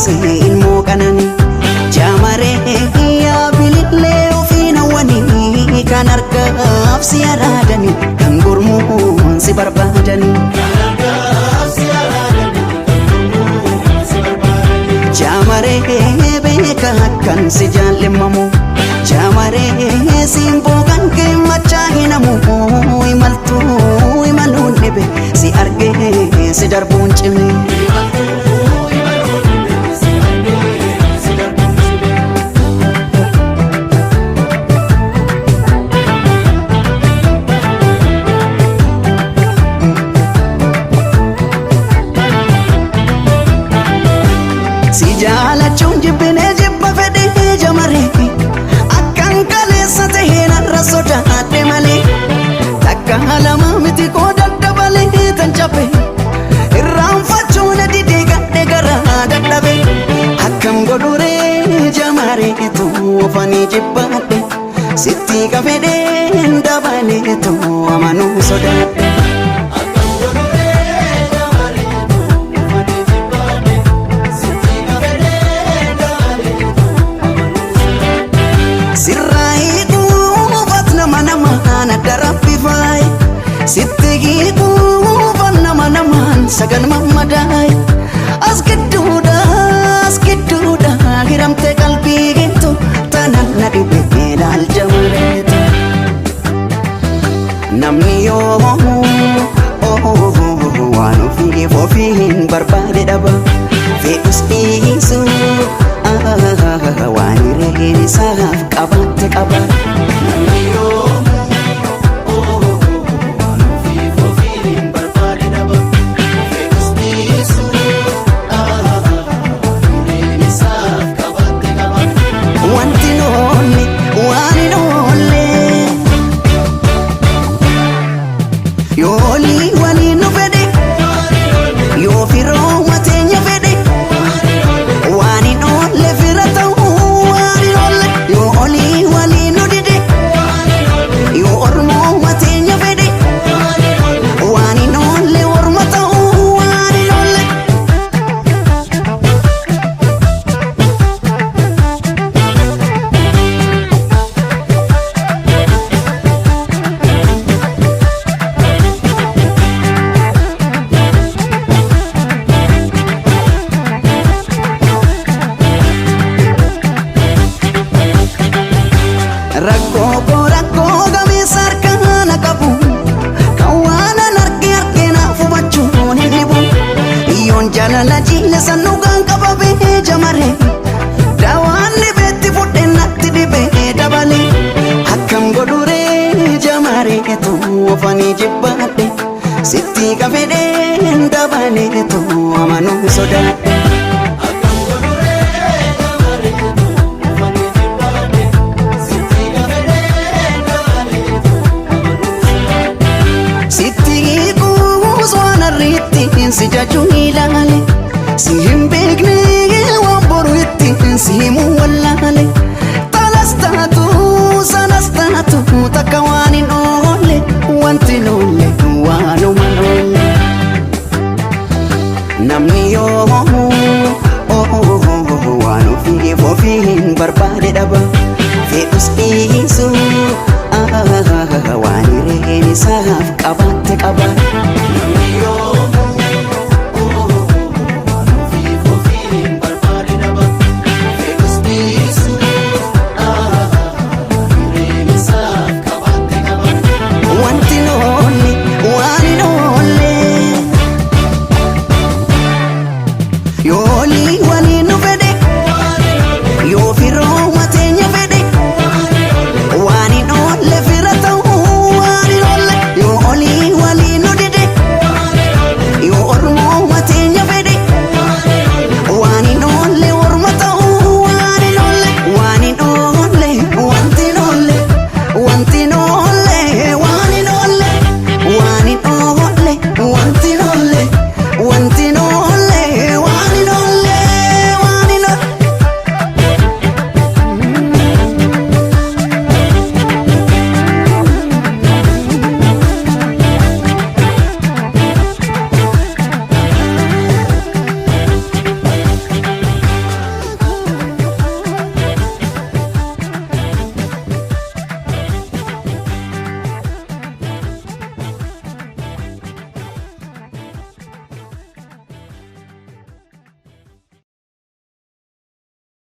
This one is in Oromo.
siin mooqanani jaamaree yaa bilillee ofiin hawwanii kan argaaf si araadani kan gurmuun si barbaadani jaamaree beeka kan si jaallimamu jaamaree simboo kan kee machaa hinamu imaltuu imaluun dhibe si argee si darbuun cime si jaalachuun jibbinee jibba fedhee jamaree akkan kaleessa tahee narra sodaadhe malee takka lama miti koo daddabalee tan cabe irraanfachuun didee gadhe garaa dadhabe akkam godhuree jamareetu ofanii jibbaadhe sitti kafedheen dabaleetu amanuu sodaadhe sitti kuufan nama sagan mammadaay as gidduudha hiramte qalbii geetu tanan na dhibee laal jamareetu namni yoo waan ofiin barbaade dhaba fe'us dhiisu waan hireen isaaf qabatte qaba namni yoo rakkoo gameessa harkaan qabu kan waan argee naaf hubachuun hin dhibu iyyoon jaalala jiile sannuugaan qababee jamaree daawaan dhibeetti fudhee natti dhibee dabale akkam godhuree jamareetu ofanii jibbaadhe sitti kafedheen dabaleetu amanuu sodaadhe